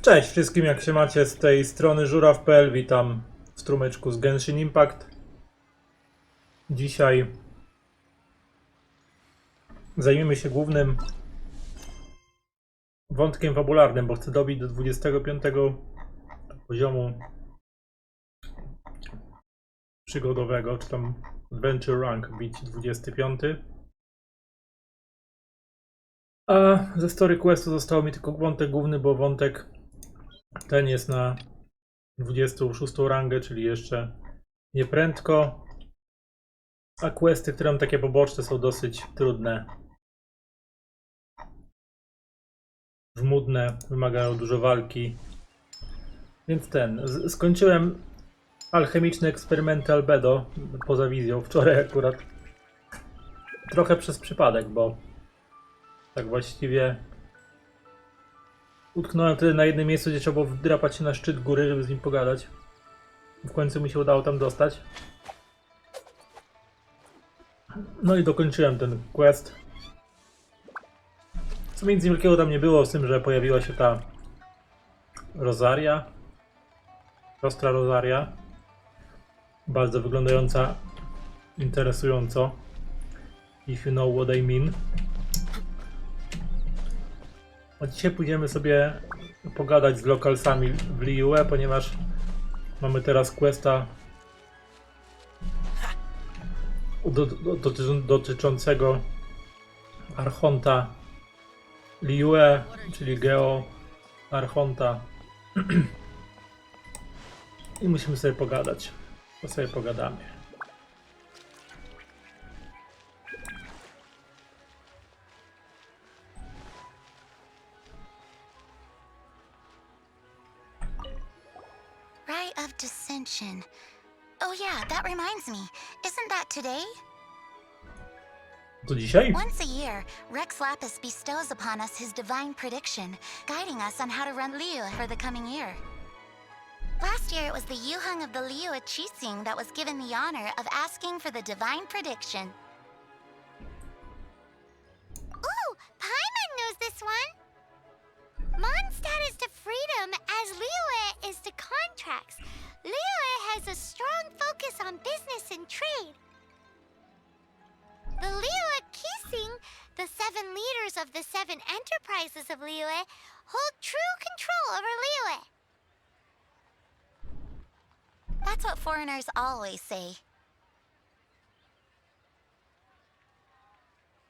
Cześć wszystkim, jak się macie, z tej strony ZuraffPL, witam w strumyczku z Genshin Impact. Dzisiaj zajmiemy się głównym wątkiem fabularnym, bo chcę dobić do 25 poziomu przygodowego, czy tam Adventure Rank, bić 25. A ze Story Questu został mi tylko wątek główny, bo wątek ten jest na 26 rangę, czyli jeszcze nie prędko. A questy, które mam takie poboczne, są dosyć trudne. Żmudne, wymagają dużo walki. Więc skończyłem alchemiczne eksperymenty albedo poza wizją wczoraj akurat. Trochę przez przypadek, bo tak właściwie utknąłem wtedy na jednym miejscu, gdzie trzeba było wdrapać się na szczyt góry, żeby z nim pogadać. W końcu mi się udało tam dostać. No i dokończyłem ten quest. Co nic wielkiego tam nie było, z tym, że pojawiła się ta Rosaria. Siostra Rosaria. Bardzo wyglądająca interesująco. If you know what I mean. A dzisiaj pójdziemy sobie pogadać z lokalsami w Liyue, ponieważ mamy teraz questa dotyczącego archonta Liyue, czyli archonta. I musimy sobie pogadać. To sobie pogadamy. Rite of Dissension. Oh yeah, that reminds me. Isn't that today? To dzisiaj? Once a year, Rex Lapis bestows upon us his divine prediction, guiding us on how to run Liyue for the coming year. Last year, it was the Yuheng of the Liyue Qixing that was given the honor of asking for the divine prediction. Ooh, Paimon knows this one! Mondstadt is to freedom as Liyue is to contracts. Liyue has a strong focus on business and trade. The Liyue Qixing, the 7 leaders of the 7 enterprises of Liyue, hold true control over Liyue. That's what foreigners always say.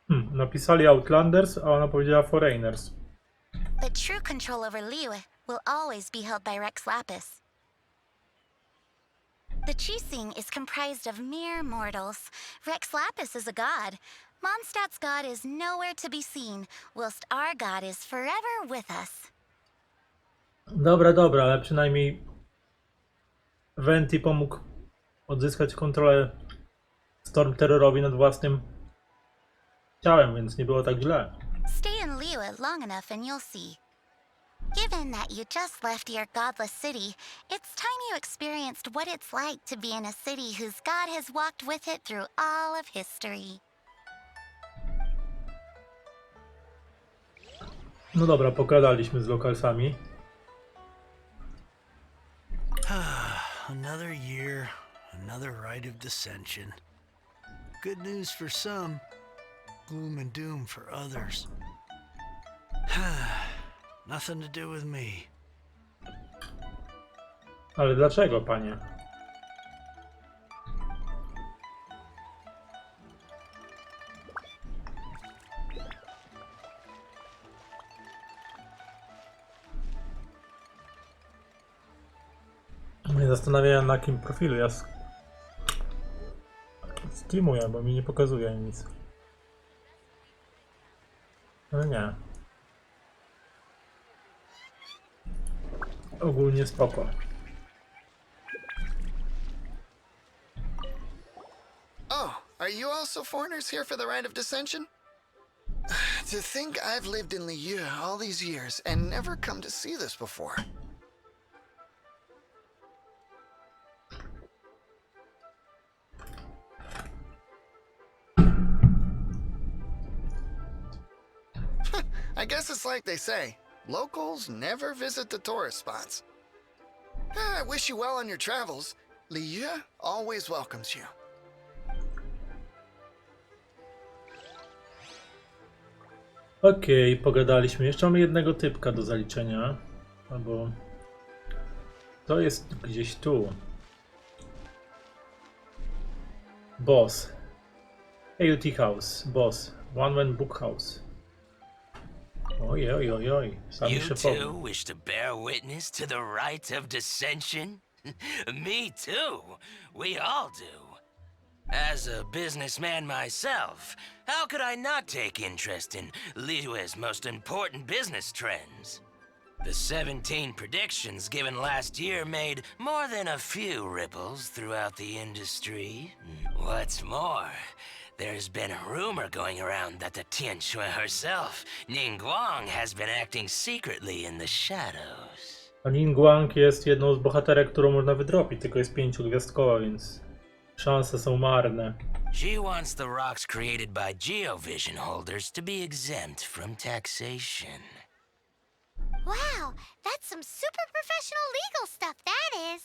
Napisali Outlanders, a ona powiedziała Foreigners. But true control over Liyue will always be held by Rex Lapis. The Qixing is comprised of mere mortals. Rex Lapis is a god. Mondstadt's god is nowhere to be seen, whilst our god is forever with us. Dobra, ale przynajmniej Venti pomógł odzyskać kontrolę Storm Terrorowi nad własnym ciałem, więc nie było tak źle. Stay in Liyue long enough and you'll see. Given that you just left your godless city, it's time you experienced what it's like to be in a city whose god has walked with it through all of history. No dobra, pogadaliśmy z lokalsami. Another year, another rite of dissension. Good news for some, gloom and doom for others. Nothing to do with me. Ale dlaczego, panie? Mnie zastanawia, na jakim profilu ja streamuję, bo mi nie pokazuje nic. Ale nie. Ogólnie spoko. Oh, are you also foreigners here for the Rite of Dissension? To think I've lived in Liyue all these years and never come to see this before. I guess it's like they say, Locals never visit the tourist spots. I wish you well on your travels. Liyue always welcomes you. Okej, pogadaliśmy. Jeszcze mamy jednego typka do zaliczenia. Albo... To jest gdzieś tu. Boss. AUT House. Boss. One Man Book House. Oj, oj, oj, oj. Sami You szefowie. too wish to bear witness to the right of dissension? Me too. We all do. As a businessman myself, how could I not take interest in Liyue's most important business trends? The 17 predictions given last year made more than a few ripples throughout the industry. What's more, there's been a rumor going around that the Tianxue herself, Ningguang, has been acting secretly in the shadows. A Ningguang jest jedną z bohaterek, którą można wydropić, tylko jest 5-gwiazdkowa, więc szanse są marne. She wants the rocks created by geovision holders to be exempt from taxation. Wow, that's some super professional legal stuff, that is.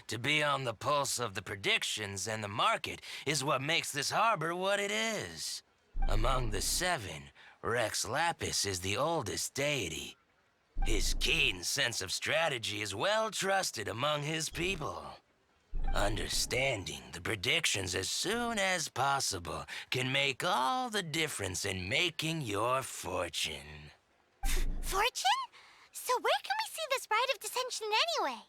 To be on the pulse of the predictions and the market is what makes this harbor what it is. Among the 7, Rex Lapis is the oldest deity. His keen sense of strategy is well trusted among his people. Understanding the predictions as soon as possible can make all the difference in making your fortune. Fortune? So where can we see this rite of dissension anyway?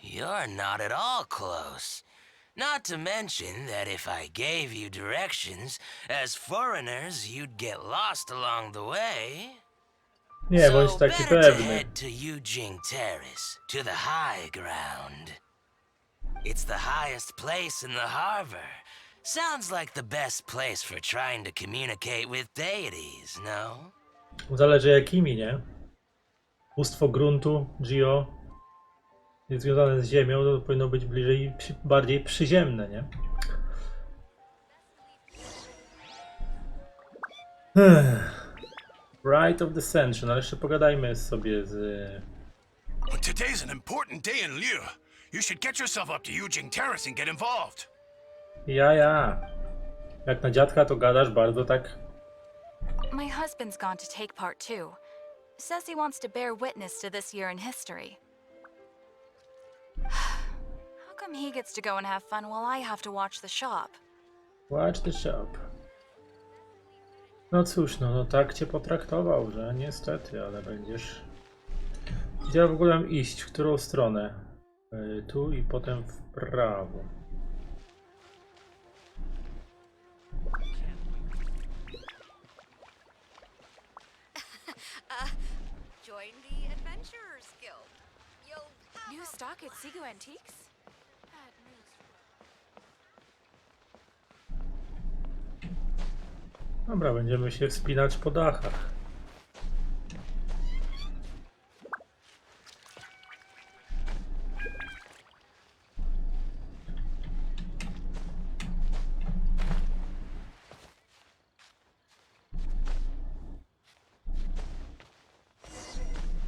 You're not at all close. Not to mention that if I gave you directions, as foreigners, you'd get lost along the way. Nie, bądź So taki better to pewny. head to Yujing Terrace, to the high ground. It's the highest place in the harbor. Sounds like the best place for trying to communicate with deities, no? Zależy jakimi, nie? Bóstwo gruntu, Geo, jest związane z ziemią, to powinno być bliżej, bardziej przyziemne, nie? Right of Dissension, ale jeszcze pogadajmy sobie z... Today's an important day in Liyue. You should get yourself up to Yujing Terrace and get involved. Ja. Jak na dziadka to gadasz bardzo tak... My husband's gone to take part too. Says he wants to bear witness to this year in history. How come he gets to go and have fun while I have to watch the shop? Watch the shop. No cóż, no tak cię potraktował, że niestety, ale będziesz... Gdzie ja w ogóle mam iść? W którą stronę? Tu i potem w prawo. Join the Adventurers Guild. You'll have New stock at Sigu Antiques? Dobra, będziemy się wspinać po dachach.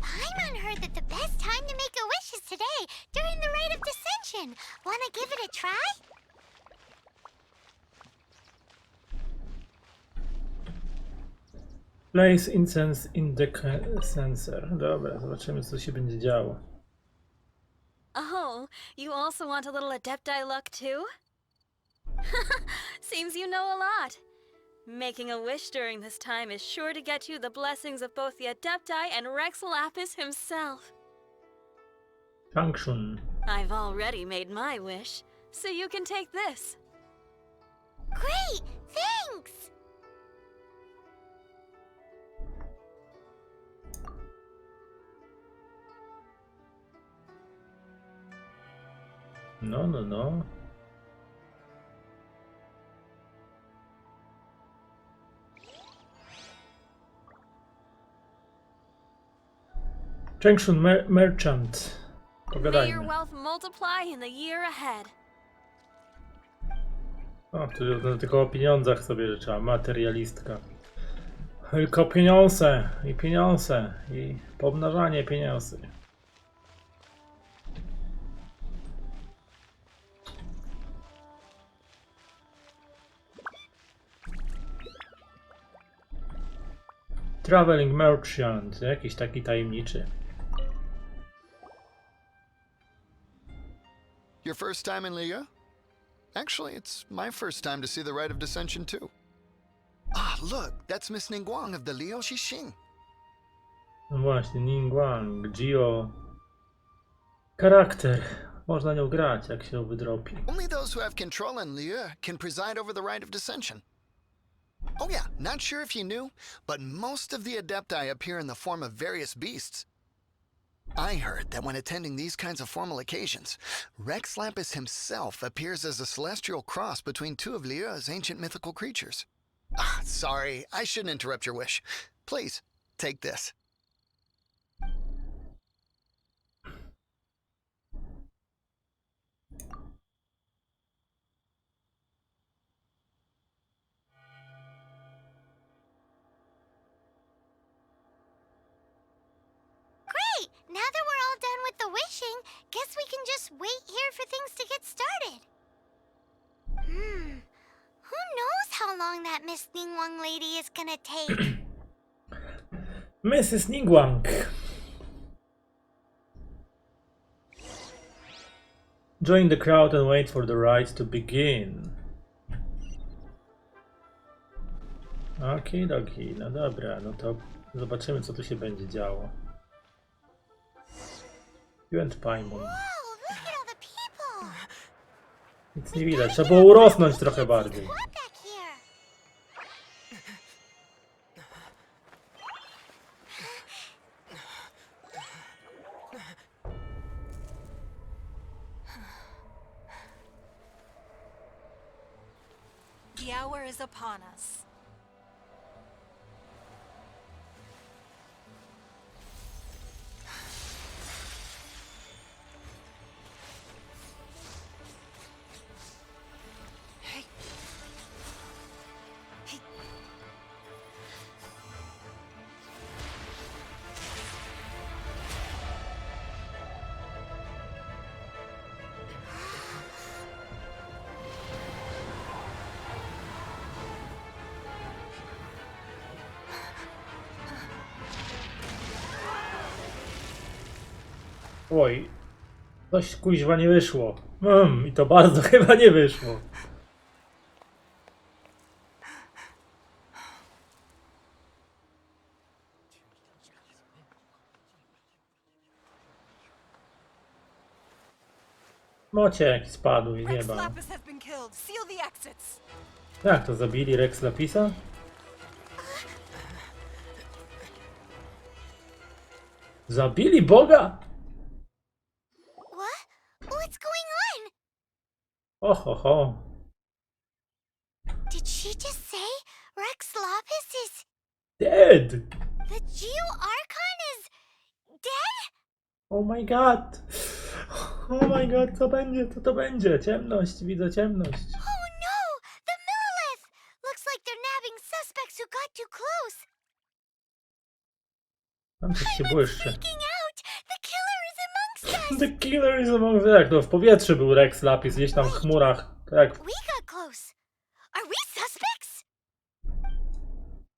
Paimon heard that the best time to make a wish is today, during the rite of dissension. Wanna give it a try? Place incense in the sensor. Dobra, zobaczymy co się będzie działo. Oh, you also want a little Adepti luck too? Seems you know a lot. Making a wish during this time is sure to get you the blessings of both the Adepti and Rex Lapis himself. Function. I've already made my wish, so you can take this. Great! Thanks! No. Junction Merchant. May your Pogadajmy. wealth multiply in the year ahead. O, tu tylko o pieniądzach sobie rzecza. Materialistka. Tylko pieniądze i pieniądze i pomnażanie pieniędzy. Traveling Merchant, jakiś taki tajemniczy. Your first time in Liyue? Actually, it's my first time to see the Rite of Dissension, too. Ah, look, that's Miss Ningguang of the Liu Xixing. No właśnie, Ningguang, Gio. Charakter. Można nią grać, jak się wydropi. Only those who have control in Liyue can preside over the Rite of Dissension. Oh yeah, not sure if you knew, but most of the Adepti appear in the form of various beasts. I heard that when attending these kinds of formal occasions, Rex Lapis himself appears as a celestial cross between two of Liyue's ancient mythical creatures. Ah, sorry, I shouldn't interrupt your wish. Please, take this. Great! Now that we're all done with the wishing, guess we can just wait here for things to get started. Who knows how long that Miss Ningguang lady is gonna take? Mrs. Ningguang. Join the crowd and wait for the rite to begin. Okidoki, no dobra, no to zobaczymy, co tu się będzie działo. Juent Paimon. Whoa, look at all the people! Nic nie widać, trzeba było urosnąć trochę bardziej. What back here? The hour is upon us. Oj, coś kuźwa nie wyszło. I to bardzo chyba nie wyszło. Mociek spadł i nieba. Lapis has been killed. Seal the exits. Jak to zabili Rex Lapisa? Zabili Boga? What? What's going on? Ho. Did she just say Rex Lapis is... Dead! The Geo-Archon is... dead? Oh my god! Oh my god, co będzie? Co to będzie? Ciemność, widzę ciemność. Oh no! The Millilith! Looks like they're nabbing suspects who got too close. Tam coś się błyszczy. Freaking out! The killer is amongst us! The killer is among the... Jak to w powietrzu był Rex Lapis, gdzieś tam w chmurach. Tak. We got close. Are we suspects?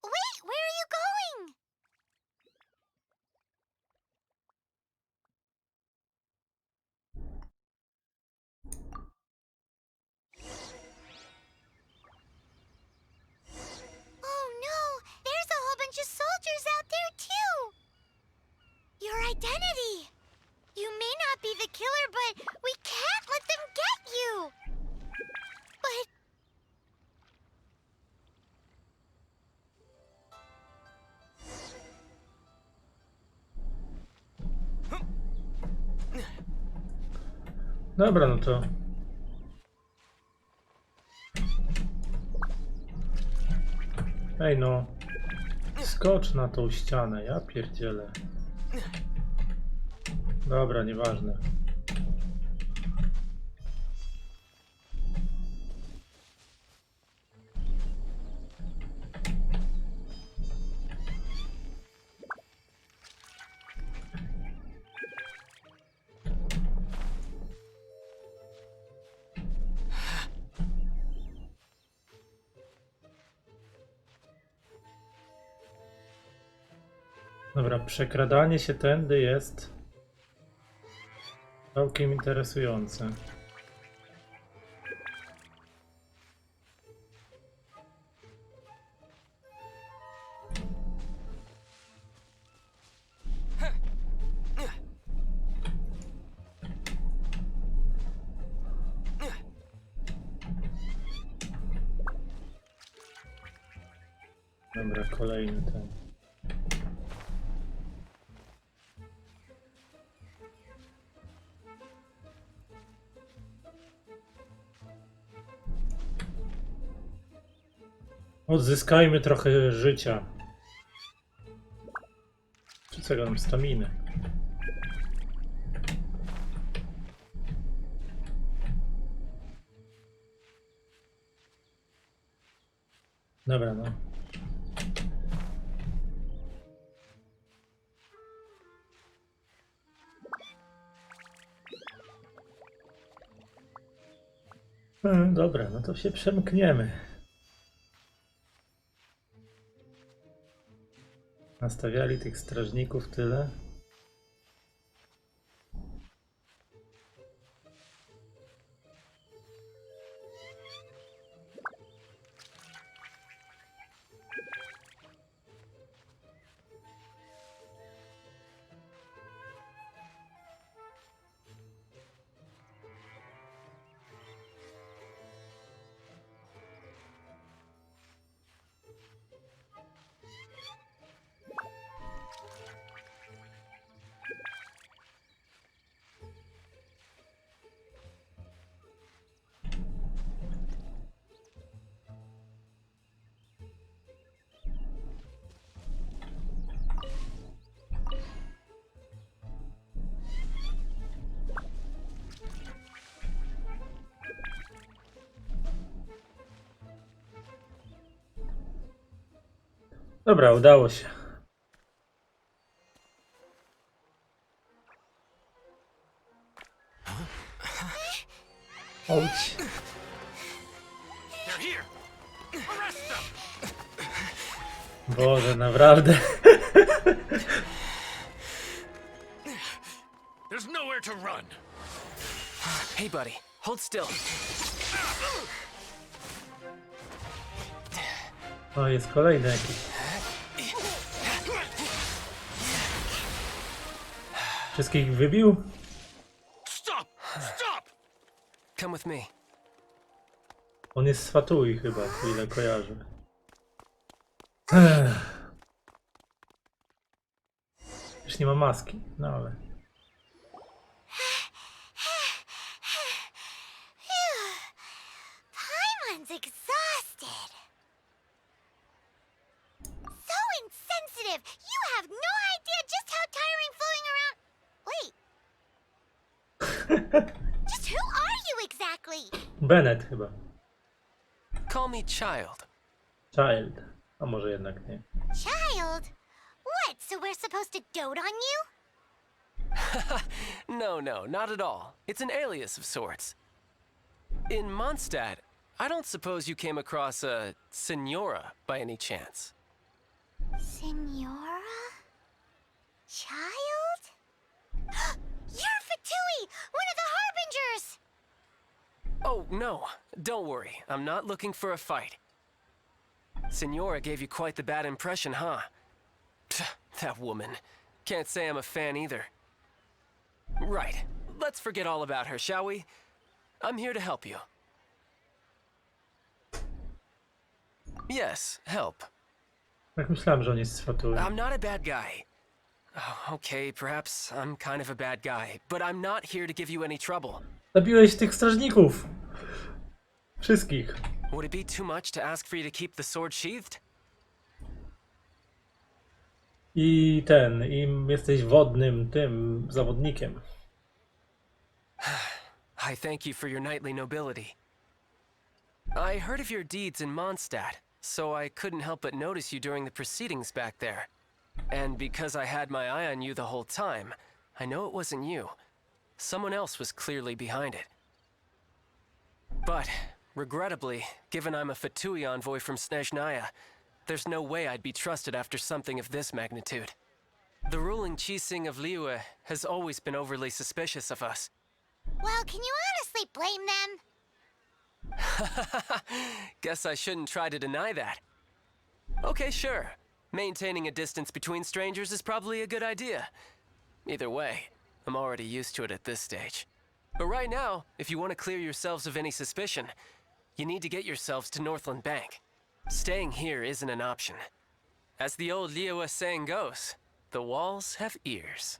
Wait, where are you going? Oh no, there's a whole bunch of soldiers out there too. Your identity. You may not be the killer, but we can't let them get you. But Dobra, no to... Ej no. Skocz na tą ścianę, ja pierdzielę. Dobra, nieważne. Dobra, przekradanie się tędy jest całkiem interesujące. Dobra, kolejny ten. Odzyskajmy trochę życia. Czy co tam, staminy? Dobra, no. Dobra, no to się przemkniemy. Nastawiali tych strażników tyle. Dobra, udało się. Chodź. They're here. Arrest them. Boże, naprawdę. There's nowhere to run. Hey, buddy, hold still. O, jest kolejny jakiś. Wszystkich wybił? Stop! Stop! Come with me. On jest z Fatui chyba, o ile kojarzę. Już nie ma maski, no ale... Paimon's exhausted. So insensitive. You have no idea just how tiring floating around. Wait. Just who are you exactly? Bennett chyba. Call me Child. Child. A może jednak nie. Child? What, so we're supposed to dote on you? No, not at all. It's an alias of sorts. In Mondstadt, I don't suppose you came across a Senora by any chance. Senora? Child? You're Fatui, one of the Harbingers! Oh, no, don't worry. I'm not looking for a fight. Senora gave you quite the bad impression, huh? That woman. Can't say I'm a fan either. Right. Let's forget all about her, shall we? I'm here to help you. Yes, help. Tak myślałem, że on jest z Fatui. I'm not a bad guy. Oh, okay, perhaps I'm kind of a bad guy, but I'm not here to give you any trouble. Zabiłeś tych strażników! Wszystkich. Would it be too much to ask for you to keep the sword sheathed? I jesteś wodnym tym zawodnikiem. I thank you for your knightly nobility. I heard of your deeds in Mondstadt, so I couldn't help but notice you during the proceedings back there. And because I had my eye on you the whole time, I know it wasn't you. Someone else was clearly behind it. But, regrettably, given I'm a Fatui envoy from Snezhnaya, there's no way I'd be trusted after something of this magnitude. The ruling Qixing of Liyue has always been overly suspicious of us. Well, can you honestly blame them? Guess I shouldn't try to deny that. Okay, sure. Maintaining a distance between strangers is probably a good idea. Either way, I'm already used to it at this stage. But right now, if you want to clear yourselves of any suspicion, you need to get yourselves to Northland Bank. Staying here isn't an option. As the old Liyue saying goes, the walls have ears.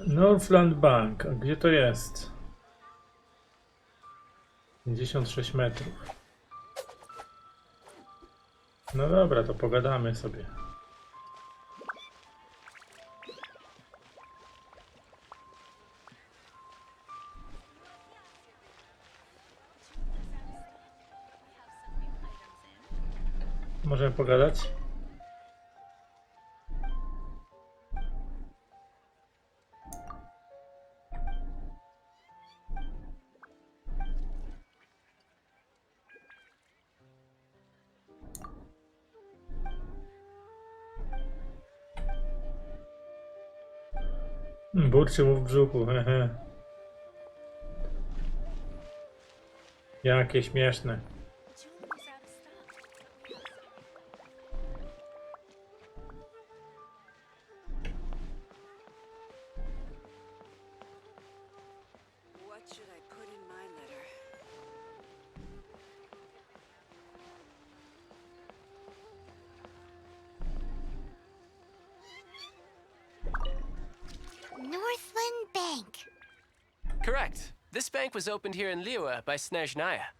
Northland Bank. A gdzie to jest? 56 metrów. No dobra, to pogadamy sobie. Możemy pogadać? Burczy mu w brzuchu, hehe. Jakie śmieszne. What should I put in my letter? Northland Bank. Correct. This bank was opened here in Liyue by Snezhnaya.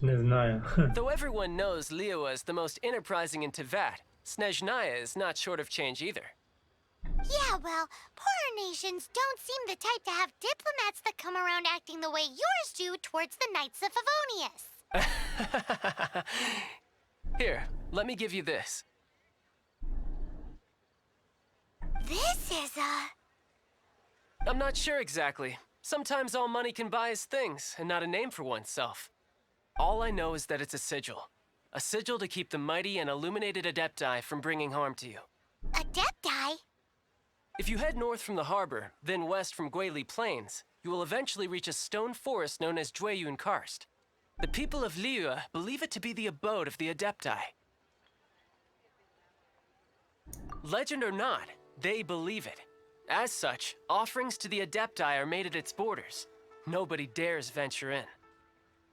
Nie znają. Though everyone knows Liyue is the most enterprising in Teyvat, Snezhnaya is not short of change either. Yeah, well, poorer nations don't seem the type to have diplomats that come around acting the way yours do towards the Knights of Favonius. Here, let me give you this. This is I'm not sure exactly. Sometimes all money can buy is things, and not a name for oneself. All I know is that it's a sigil. A sigil to keep the mighty and illuminated Adepti from bringing harm to you. Adepti? If you head north from the harbor, then west from Guili Plains, you will eventually reach a stone forest known as Jueyun Karst. The people of Liyue believe it to be the abode of the Adepti. Legend or not, they believe it. As such, offerings to the Adepti are made at its borders. Nobody dares venture in.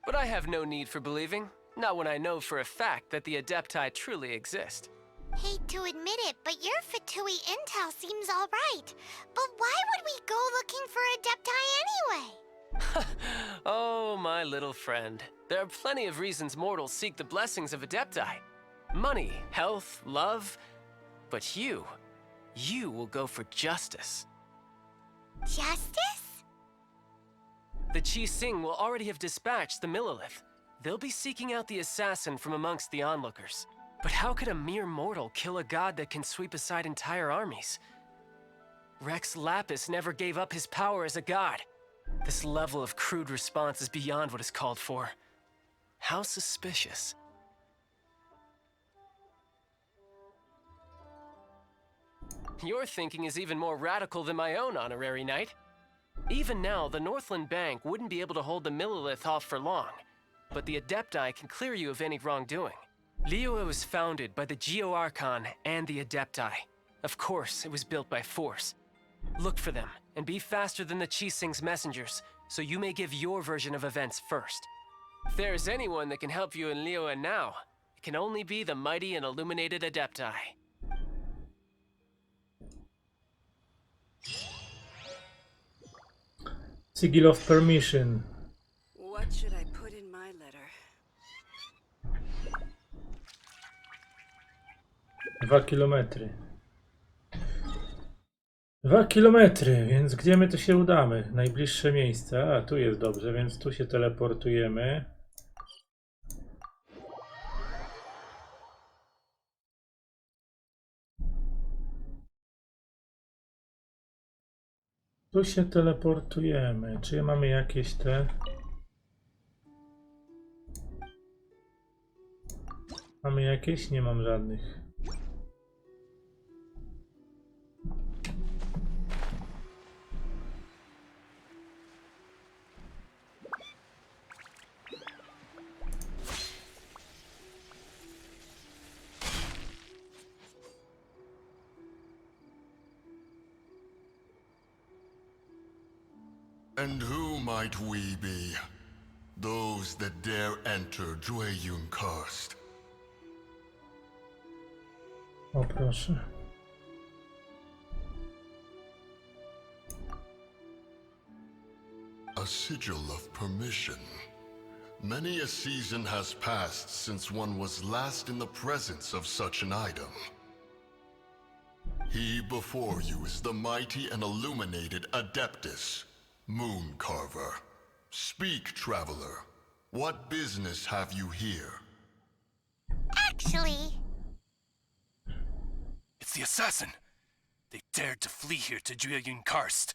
But I have no need for believing, not when I know for a fact that the Adepti truly exist. Hate to admit it, but your Fatui intel seems all right. But why would we go looking for Adepti anyway? Oh, my little friend. There are plenty of reasons mortals seek the blessings of Adepti. Money, health, love. But you will go for justice. Justice? The Qixing will already have dispatched the Millilith. They'll be seeking out the assassin from amongst the onlookers. But how could a mere mortal kill a god that can sweep aside entire armies? Rex Lapis never gave up his power as a god. This level of crude response is beyond what is called for. How suspicious. Your thinking is even more radical than my own, Honorary Knight. Even now, the Northland Bank wouldn't be able to hold the Millilith off for long, but the Adepti can clear you of any wrongdoing. Liyue was founded by the Geo-Archon and the Adepti. Of course, it was built by force. Look for them, and be faster than the Qixing's messengers, so you may give your version of events first. If there is anyone that can help you in Liyue now, it can only be the mighty and illuminated Adepti. Sigil of Permission. What should I put in my letter? 2 kilometry. 2 kilometry, więc gdzie my tu się udamy? Najbliższe miejsce. A, tu jest dobrze, więc tu się teleportujemy. Tu się teleportujemy. Czy mamy jakieś te... Mamy jakieś? Nie mam żadnych. And who might we be? Those that dare enter Jueyun Karst. O proszę. A sigil of permission. Many a season has passed since one was last in the presence of such an item. He before you is the mighty and illuminated Adeptus, Moon Carver. Speak, traveler. What business have you here? Actually, It's the assassin. They dared to flee here to Jueyun Karst.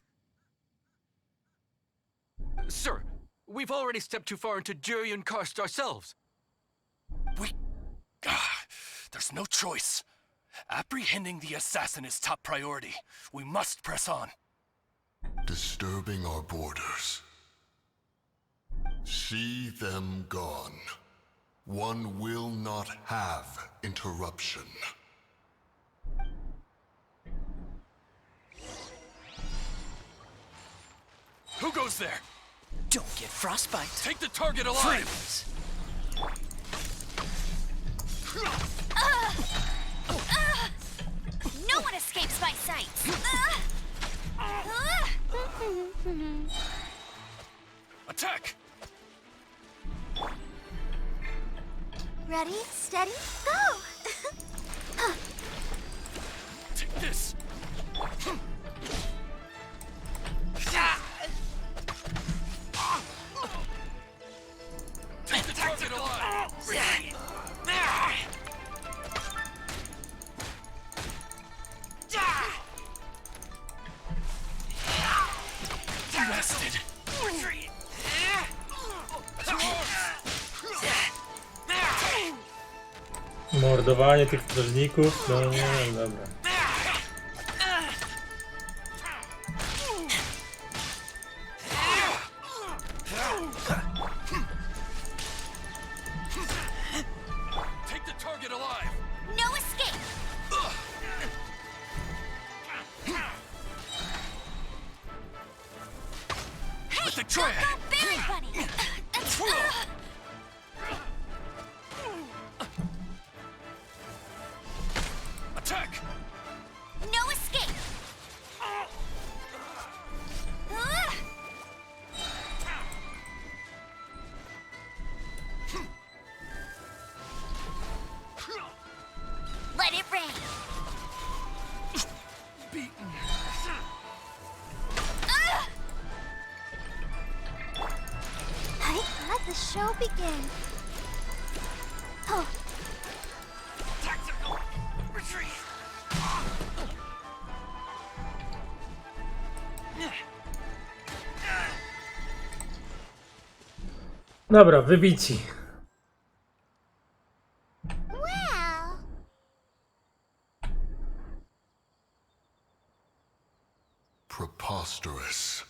Sir, we've already stepped too far into Jueyun Karst ourselves. There's no choice. Apprehending the assassin is top priority. We must press on. Disturbing our borders. See them gone. One will not have interruption. Who goes there? Don't get frostbite. Take the target alive! Freeze. no one escapes my sight. Attack! Ready, steady, go! Take this! Take the target alive! Bested! Mordowanie tych strażników? No nie wiem, dobra. Take the target alive! No escape! With the triad! Berry bunny! Attack! No escape! Let it rain! Beaten. Let the show begin. Oh. Tactical retreat! Dobra, wybici. Well. Preposterous.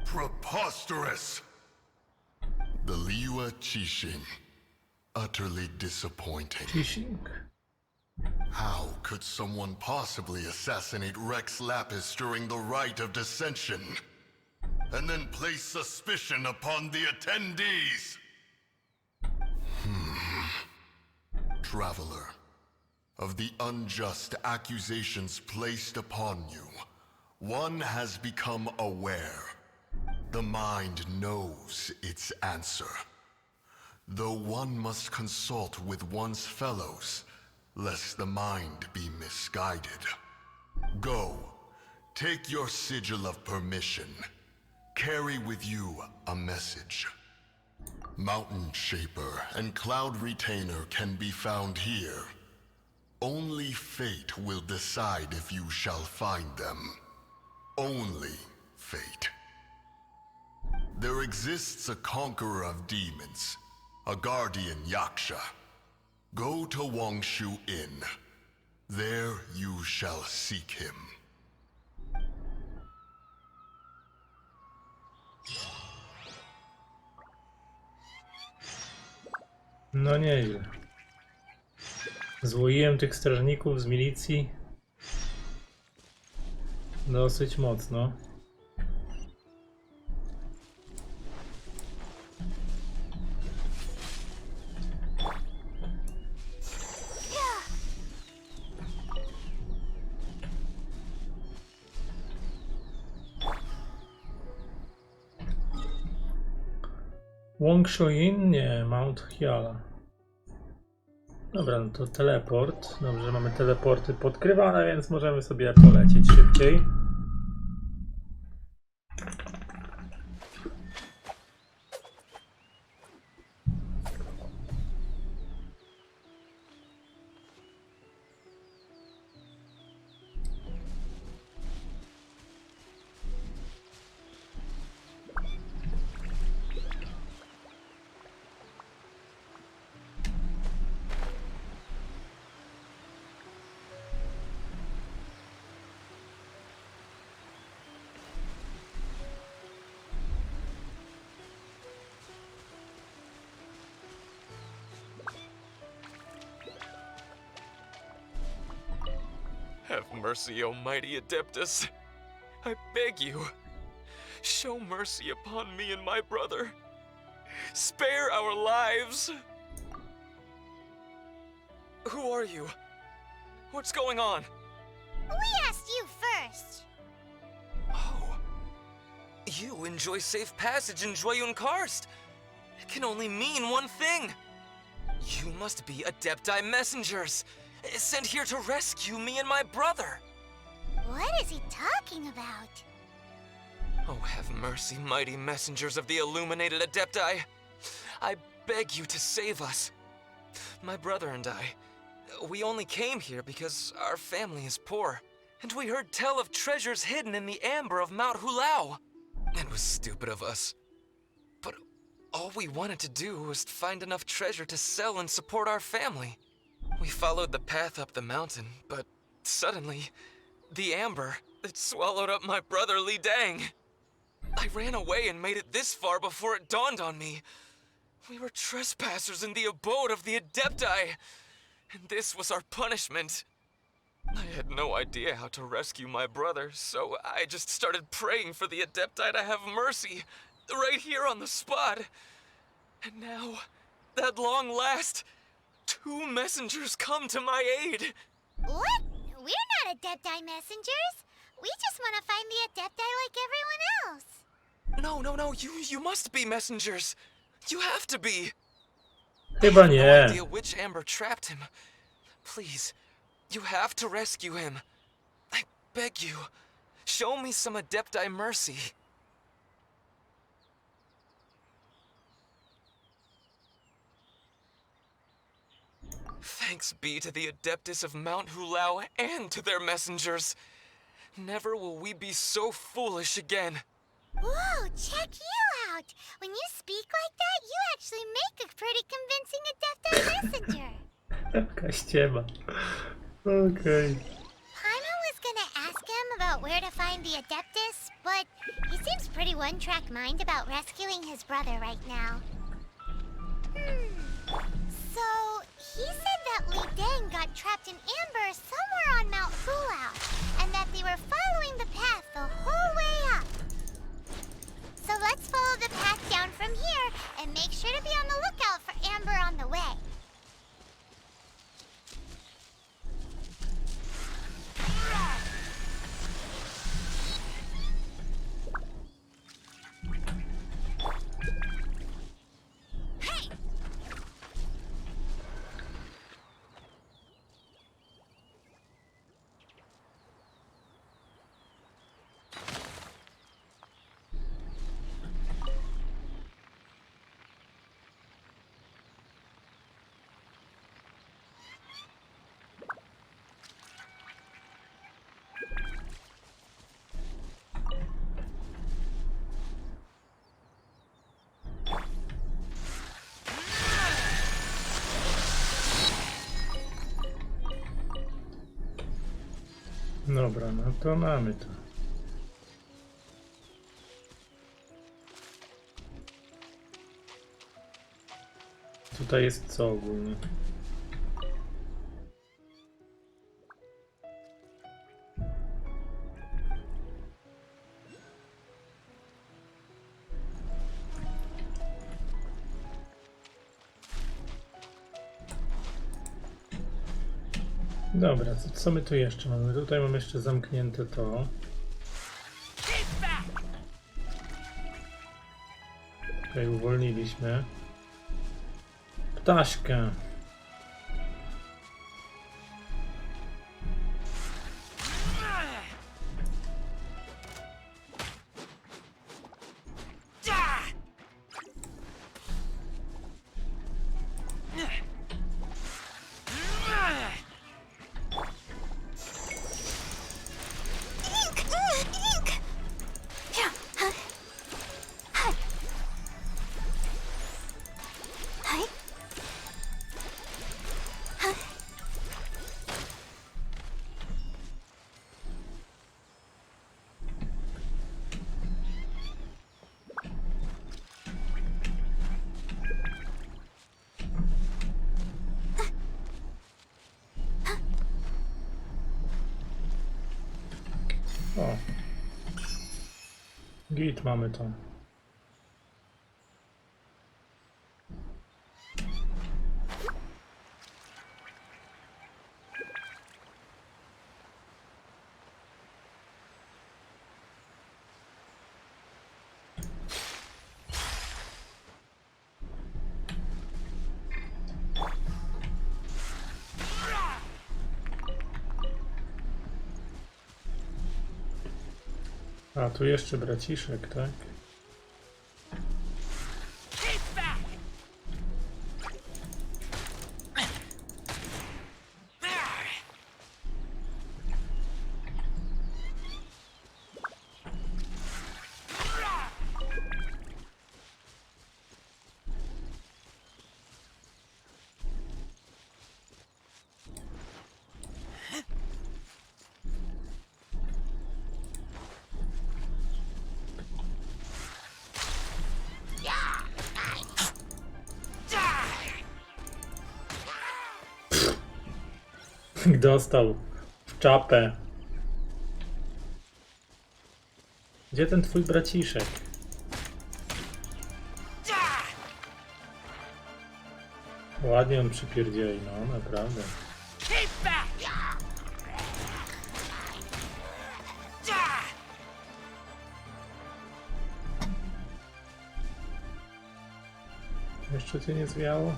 Preposterous! The Liyue Qixing. Utterly disappointing. Fishing. How could someone possibly assassinate Rex Lapis during the rite of dissension? And then place suspicion upon the attendees? Traveler, of the unjust accusations placed upon you, one has become aware. The mind knows its answer. Though one must consult with one's fellows, lest the mind be misguided. Go, take your sigil of permission. Carry with you a message. Mountain Shaper and Cloud Retainer can be found here. Only fate will decide if you shall find them. Only fate. There exists a conqueror of demons, a guardian Yaksha. Go to Wangshu Inn. There you shall seek him. No nieźle. Złoiłem tych strażników z milicji dosyć mocno. Wangshuin? Nie, Mount Hyala. Dobra, no to teleport. Dobrze, mamy teleporty podkrywane, więc możemy sobie polecieć szybciej. Have mercy, O mighty Adeptus. I beg you, show mercy upon me and my brother. Spare our lives. Who are you? What's going on? We asked you first. Oh. You enjoy safe passage in Jueyun Karst. It can only mean one thing. You must be Adepti messengers, sent here to rescue me and my brother. What is he talking about? Oh, have mercy, mighty messengers of the illuminated Adepti. I beg you to save us. My brother and I, we only came here because our family is poor, and we heard tell of treasures hidden in the amber of Mount Hulao. It was stupid of us. But all we wanted to do was find enough treasure to sell and support our family. We followed the path up the mountain, but suddenly, the amber, it swallowed up my brother Li Dang. I ran away and made it this far before it dawned on me. We were trespassers in the abode of the Adepti, and this was our punishment. I had no idea how to rescue my brother, so I just started praying for the Adepti to have mercy, right here on the spot. And now, at long last, 2 messengers come to my aid. What? We're not Adepti messengers. We just want to find the Adepti like everyone else. No, you must be messengers. You have to be. Chyba I have no nie. idea which amber trapped him. Please, you have to rescue him. I beg you, show me some Adepti mercy. Thanks be to the Adeptus of Mount Hulao and to their messengers. Never will we be so foolish again. Whoa, check you out! When you speak like that, you actually make a pretty convincing Adepti messenger. Jaka ściema. Okej. Paimon was gonna ask him about where to find the Adeptus, but he seems pretty one-track mind about rescuing his brother right now. So, he said that Li Dang got trapped in amber somewhere on Mount Hulao, and that they were following the path the whole way up. So let's follow the path down from here and make sure to be on the lookout for amber on the way. Dobra, no to mamy to. Tutaj jest co ogólnie? Dobra, co my tu jeszcze mamy? Tutaj mamy jeszcze zamknięte to. Tutaj uwolniliśmy ptaszkę. O. Git, mamy to. A tu jeszcze braciszek, tak? Dostał w czapę. Gdzie ten twój braciszek? Ładnie on przypierdzieli, no naprawdę. Jeszcze cię nie zwiało?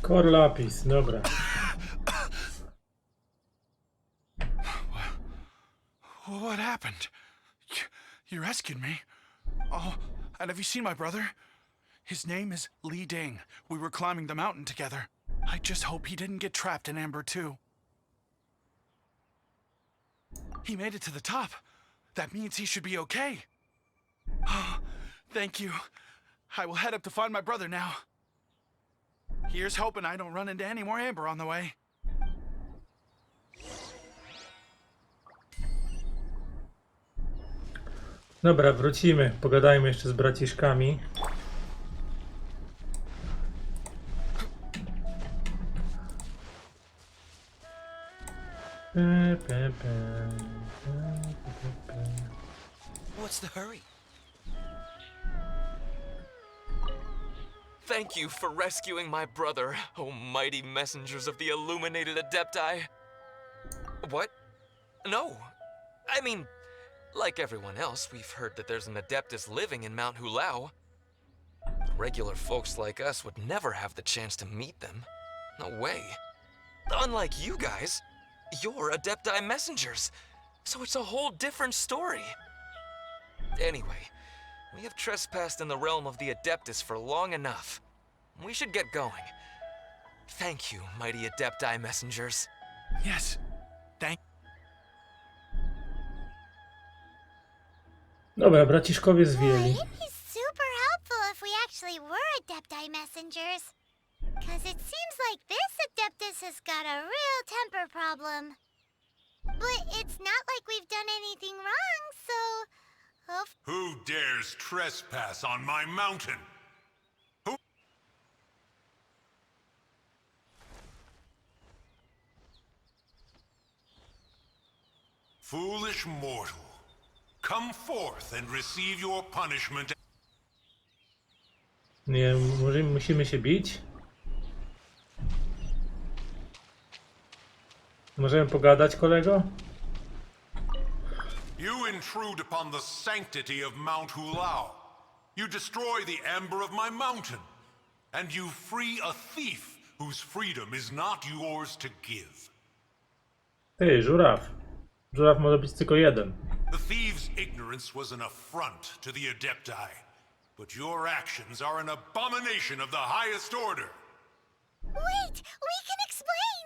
Kor lapis, dobra. What happened? You rescued me. Oh, and have you seen my brother? His name is Li Ding. We were climbing the mountain together. I just hope he didn't get trapped in Amber 2. He made it to the top. That means he should be okay. Oh, thank you. I will head up to find my brother now. Here's hoping I don't run into any more Amber on the way. Dobra, wrócimy. Pogadajmy jeszcze z braciszkami. What's the hurry? Thank you for rescuing my brother, O mighty messengers of the illuminated Adepti. What? No. I mean, Like everyone else, we've heard that there's an Adeptus living in Mount Hulao. Regular folks like us would never have the chance to meet them. No way. Unlike you guys, you're Adepti messengers, so it's a whole different story. Anyway, we have trespassed in the realm of the Adeptus for long enough. We should get going. Thank you, mighty Adepti messengers. Yes. Thank. Dobra, braciszkowie z Wieli. It'd be super helpful if we actually were Adepti messengers. Cause it seems like this Adeptus has got a real temper problem. But it's not like we've done anything wrong, so... Who dares trespass on my mountain? Who? Foolish mortal. Come forth and receive your punishment. Nie, może musimy się bić? Możemy pogadać, kolego? You intrude upon the sanctity of Mount Hulao. You destroy the amber of my mountain. And you free a thief whose freedom is not yours to give. Ty, żuraw. Żuraw może być tylko jeden. The thief's ignorance was an affront to the Adepti. But your actions are an abomination of the highest order. Wait! We can explain!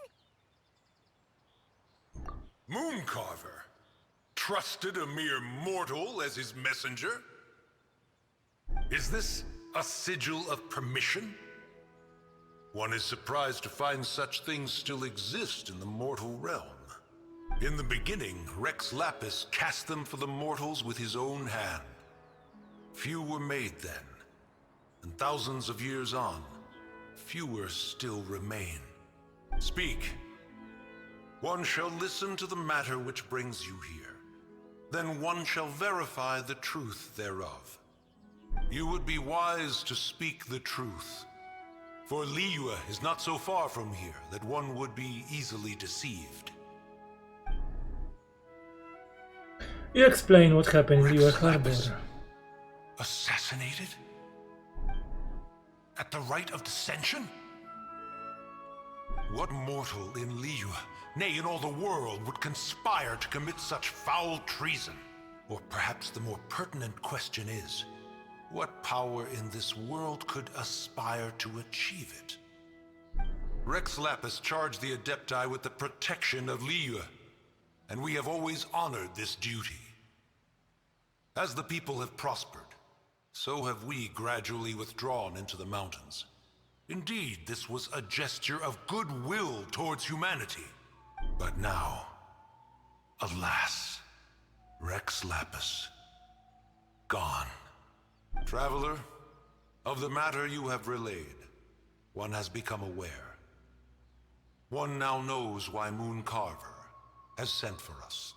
Mooncarver trusted a mere mortal as his messenger? Is this a sigil of permission? One is surprised to find such things still exist in the mortal realm. In the beginning, Rex Lapis cast them for the mortals with his own hand. Few were made then, and thousands of years on, fewer still remain. Speak. One shall listen to the matter which brings you here. Then one shall verify the truth thereof. You would be wise to speak the truth. For Liyue is not so far from here that one would be easily deceived. You explain what happened in Liyue Harbor. Assassinated? At the rite of dissension? What mortal in Liyue, nay, in all the world, would conspire to commit such foul treason? Or perhaps the more pertinent question is, what power in this world could aspire to achieve it? Rex Lapis charged the Adepti with the protection of Liyue, and we have always honored this duty. As the people have prospered, so have we gradually withdrawn into the mountains. Indeed, this was a gesture of goodwill towards humanity. But now, alas, Rex Lapis, gone. Traveler, of the matter you have relayed, one has become aware. One now knows why Mooncarver has sent for us.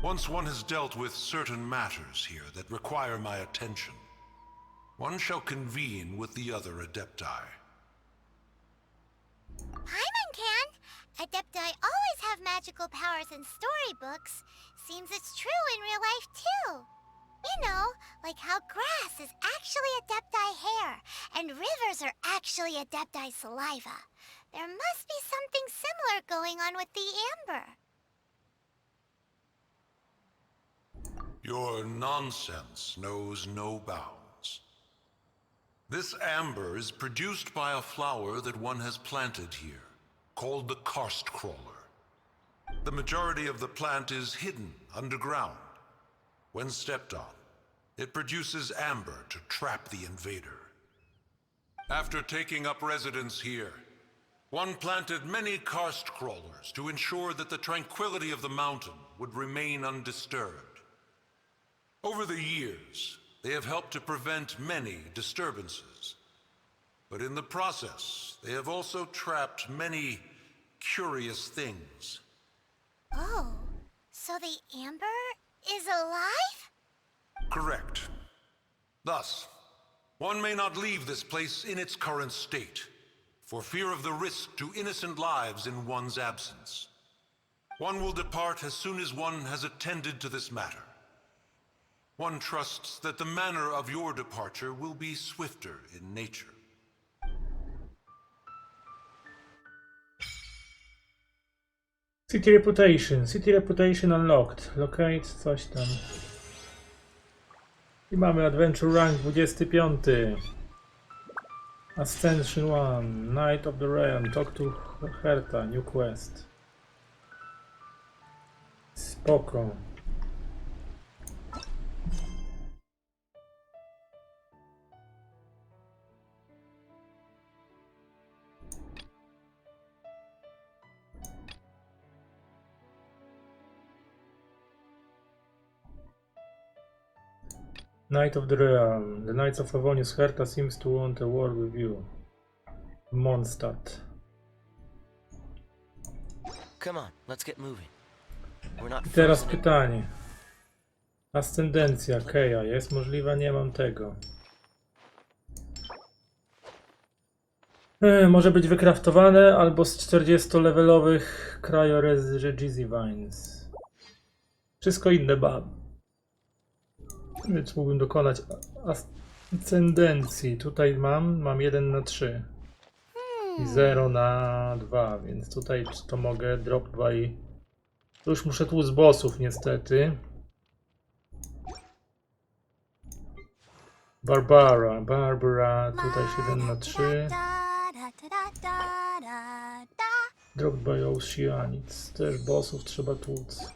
Once one has dealt with certain matters here that require my attention, one shall convene with the other Adepti. Paimon can! Adepti always have magical powers in storybooks. Seems it's true in real life, too. You know, like how grass is actually Adepti hair, and rivers are actually Adepti saliva. There must be something similar going on with the amber. Your nonsense knows no bounds. This amber is produced by a flower that one has planted here, called the karst crawler. The majority of the plant is hidden underground. When stepped on, it produces amber to trap the invader. After taking up residence here, one planted many karst crawlers to ensure that the tranquility of the mountain would remain undisturbed. Over the years, they have helped to prevent many disturbances. But in the process, they have also trapped many curious things. Oh, so the amber is alive? Correct. Thus, one may not leave this place in its current state, for fear of the risk to innocent lives in one's absence. One will depart as soon as one has attended to this matter. One trusts that the manner of your departure will be swifter in nature. City Reputation. City Reputation unlocked. Locate, coś tam. I mamy Adventure Rank 25. Ascension 1. Knight of the Realm. Talk to Herta. New quest. Spoko. Knight of the Realm. The Knights of Favonius Herta seems to want a war with you. Mondstadt. Come on, let's get moving. We're not I teraz frozen in- pytanie. Ascendencja Keja jest możliwa? Nie mam tego. Może być wykraftowane albo z 40-levelowych Cryo-Regizivines. Wszystko inne mam. Więc mógłbym dokonać ascendencji. Tutaj mam 1 na 3 i 0 na 2, więc tutaj to mogę drop by... To już muszę tłuc bossów niestety. Barbara, tutaj 7 na 3. Drop by Oceanic. Też bossów trzeba tłuc.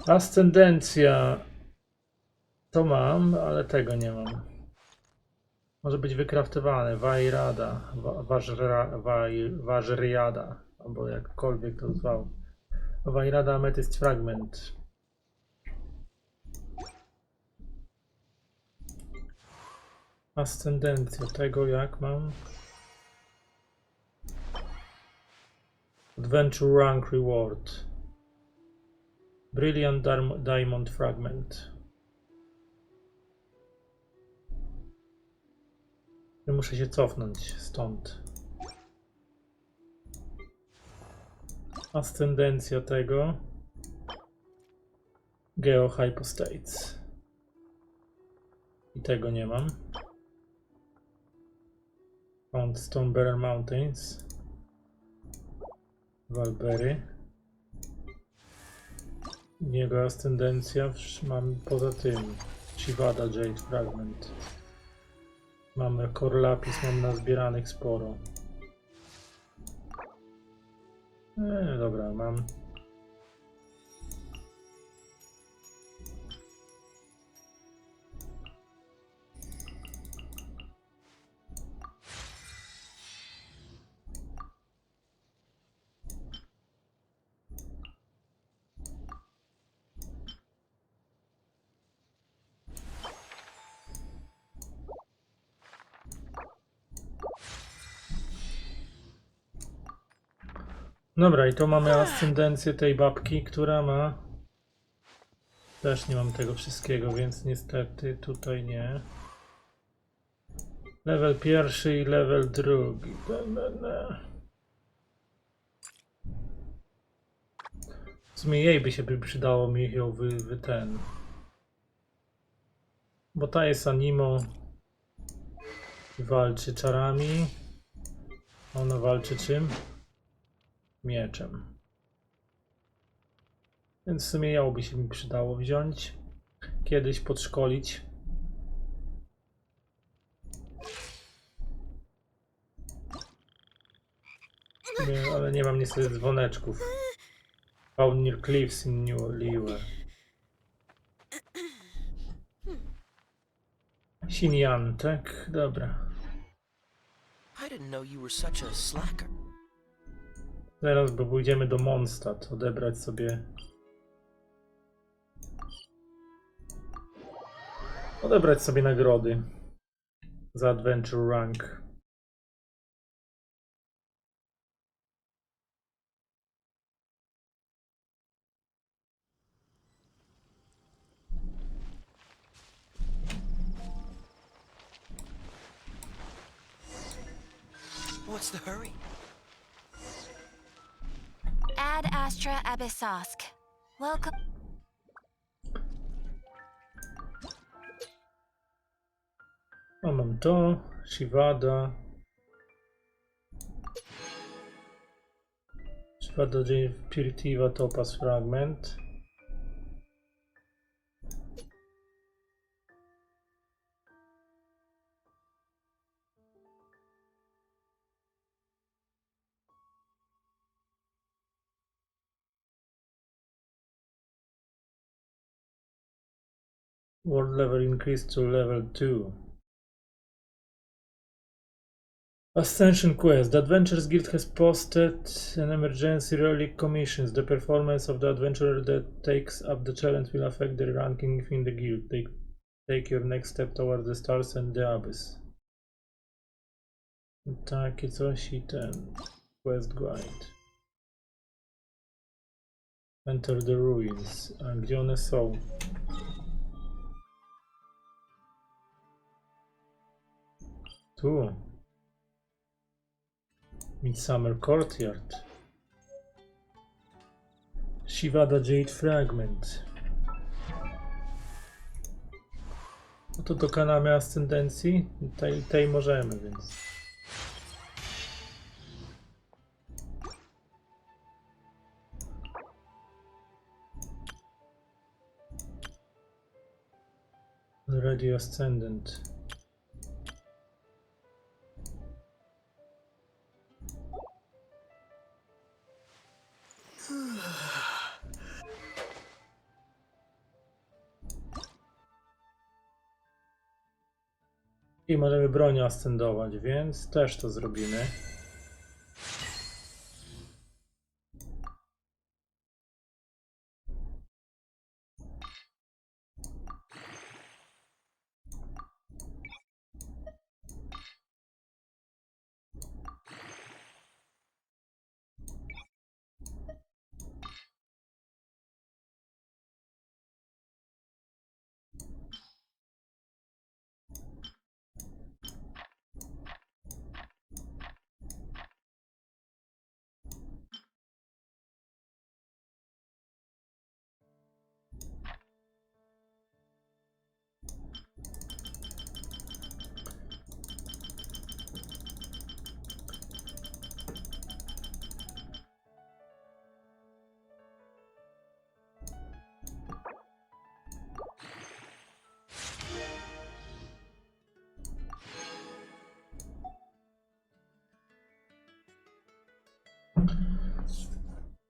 Ascendencja. To mam, ale tego nie mam. Może być wykraftowane. Wajriada. Albo jakkolwiek to zwał. Wajrada Amethyst Fragment. Ascendencja. Tego jak mam? Adventure Rank Reward. Brilliant Diamond Fragment. Muszę się cofnąć stąd. Ascendencja tego. Geohypostates. I tego nie mam. Found Stonebearer Mountains. Valbery. Jego ascendencja mam poza tym. Chivada Jade Fragment. Mamy Korlapis, mam nazbieranych sporo. Dobra, mam. Dobra, i to mamy ascendencję tej babki, która ma... Też nie mam tego wszystkiego, więc niestety tutaj nie. Level pierwszy i level drugi. W sumie jej by się przydało mi ją ten. Bo ta jest animo. Walczy czarami. Ona walczy czym? Mieczem. Więc w sumie ją by się mi przydało wziąć. Kiedyś podszkolić. Ale nie mam niestety dzwoneczków. Found near cliffs in Liyue. Xinyan, tak? Dobra. I didn't know you were such a slacker. Zaraz, bo pójdziemy do Mondstadt, odebrać sobie... Odebrać sobie nagrody za Adventure Rank. What's the hurry? Ad Astra Abyssosk. Welcome. A mam to, Shivada. Shivada Puritiva Topaz Fragment. World level increased to level 2. Ascension Quest. The Adventurers Guild has posted an emergency relic commissions. The performance of the adventurer that takes up the challenge will affect their ranking within the guild. Take your next step towards the stars and the abyss. Takie coś i ten. Quest guide. Enter the ruins. A gdzie one są? Tu. Midsummer Courtyard. Shivada Jade Fragment. No to dokonamy ascendencji. Tej możemy, więc. Already ascendant. I możemy bronię ascendować, więc też to zrobimy.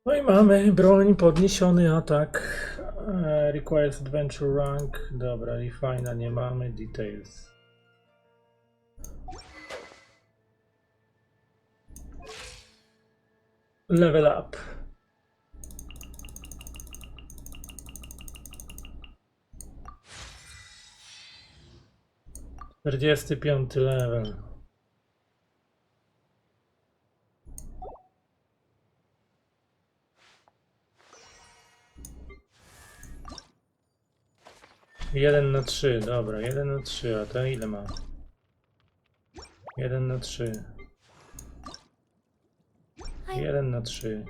No i mamy broń, podniesiony atak. Requires adventure rank. Dobra, refina nie mamy. Details. Level up. Piąty level. Jeden na 3, dobra, 1 na 3, a to ile ma? 1 na 3. 1 na 3.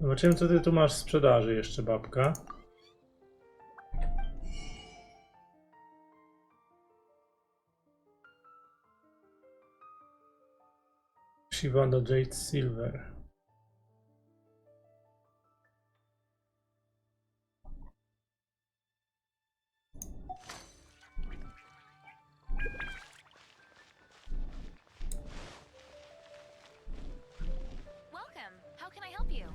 Zobaczymy, co ty tu masz w sprzedaży jeszcze, babka. Shivada Jade Silver. Welcome. How can I help you?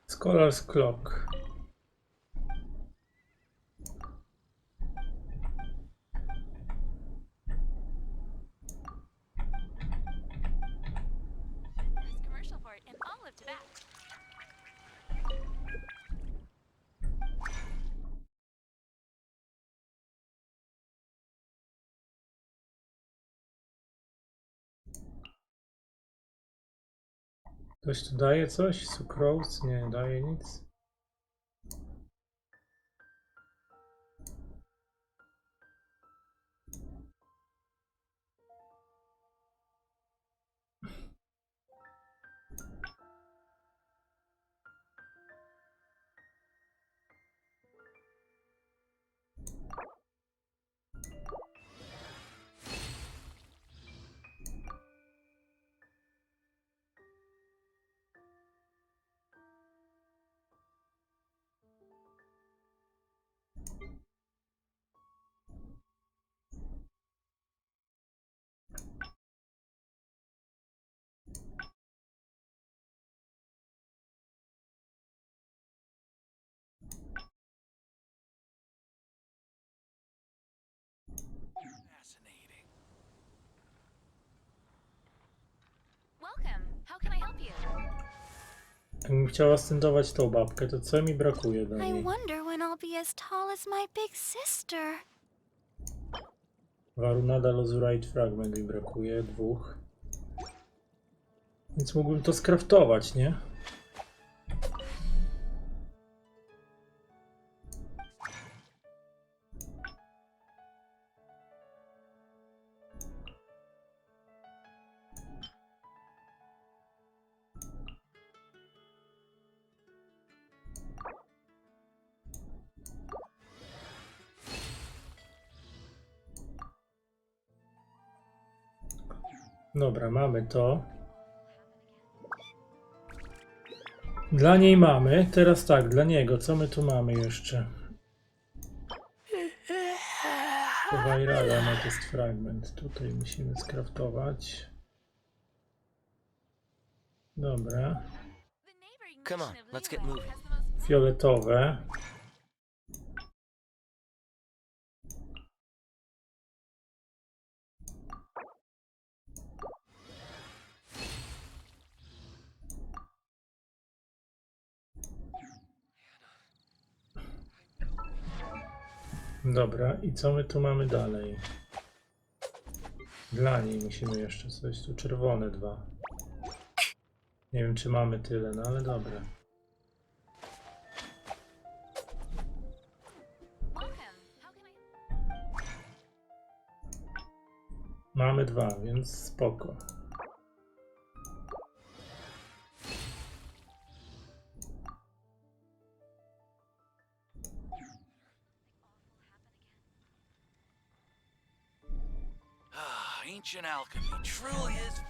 Scholar's Clock. There's a commercial for it in all of Tibet. Ktoś tu daje coś? Sucrose? Nie daje nic. Welcome. How can I help you? Jakbym chciała stendować tą babkę, to co mi brakuje do I niej? wonder when I'll be as tall as my big sister. Waru nadal Azurite Fragment mi brakuje, 2. Więc mógłbym to skraftować, nie? Dobra, mamy to. Dla niej mamy. Teraz tak, dla niego. Co my tu mamy jeszcze? Virala, no to jest fragment. Tutaj musimy skraftować. Dobra. Come on, let's get moving. Fioletowe. Dobra, i co my tu mamy dalej? Dla niej musimy jeszcze coś tu. Czerwone 2. Nie wiem, czy mamy tyle, no ale dobra. Mamy 2, więc spoko. Ancient alchemy truly is.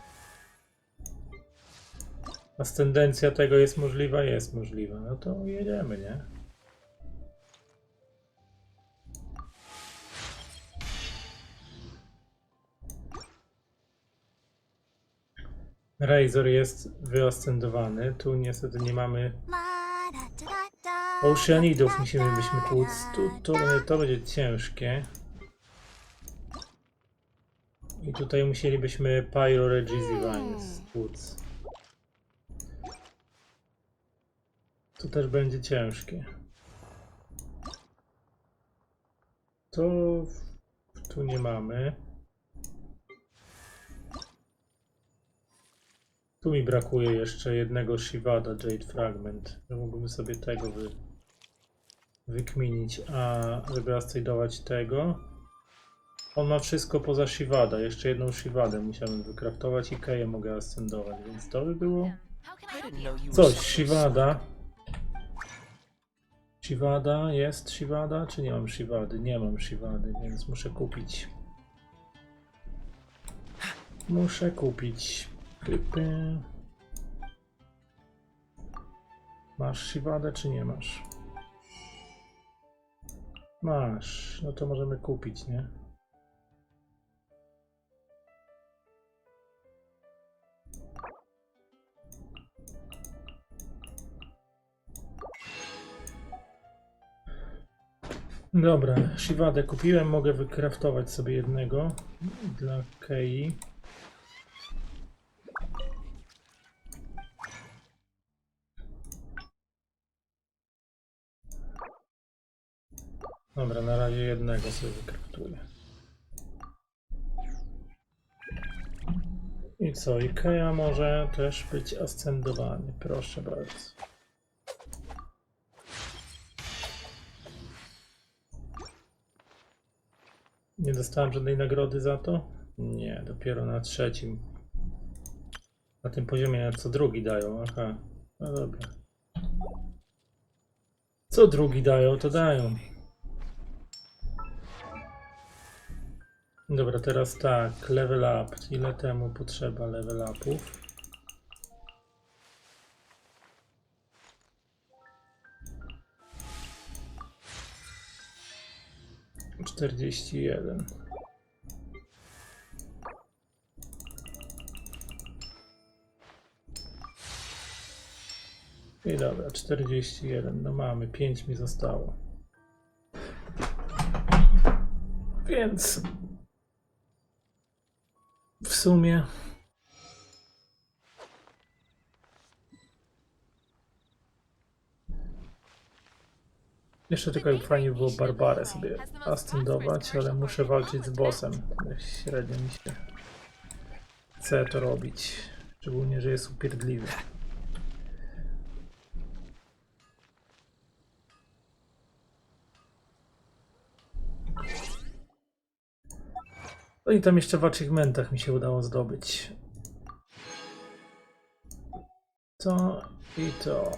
Ascendencja tego jest możliwa? Jest możliwa. No to jedziemy, nie? Razor jest wyascendowany. Tu niestety nie mamy Oceanidów. Byśmy tłuc. To będzie ciężkie. I tutaj musielibyśmy Pyro Regizivines tłuc. To też będzie ciężkie. To tu nie mamy. Tu mi brakuje jeszcze jednego Shivada Jade Fragment. Mógłbym sobie tego wykminić, a żeby ascendować tego. On ma wszystko poza Shivada. Jeszcze jedną Shivadę musiałem wykraftować i Keję mogę ascendować, więc to by było coś. Shivada. Shivada, jest Shivada, czy nie mam Shivady? Nie mam Shivady, więc muszę kupić. Muszę kupić. Masz Shivadę, czy nie masz? Masz, no to możemy kupić, nie? Dobra, Shivadę kupiłem, mogę wykraftować sobie jednego dla Kei. Dobra, na razie jednego sobie wykraftuję. I I co? Ikea może też być ascendowany. Proszę bardzo. Nie dostałem żadnej nagrody za to? Nie, dopiero na 3. Na tym poziomie co drugi dają. Aha, no dobra. Co drugi dają, to dają. Dobra, teraz tak, level up. Ile temu potrzeba level upów? - 41. I dobra, 41. No mamy, 5 mi zostało. Więc w sumie jeszcze tylko fajnie było Barbarę sobie ascendować, ale muszę walczyć z bossem. Średnio mi się chce to robić. Szczególnie, że jest upierdliwy. No i tam jeszcze w achievementach mi się udało zdobyć. To i to.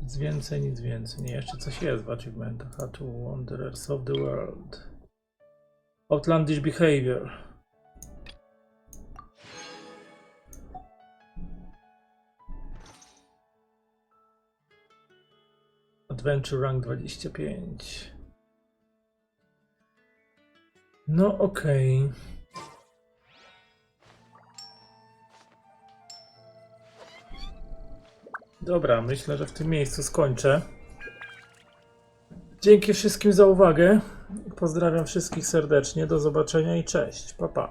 Nic więcej, nic więcej. Nie, jeszcze coś jest w achievementach. A tu Wanderers of the World. Outlandish Behavior. Adventure Rank 25. No okej. Dobra, myślę, że w tym miejscu skończę. Dzięki wszystkim za uwagę. Pozdrawiam wszystkich serdecznie. Do zobaczenia i cześć. Pa, pa.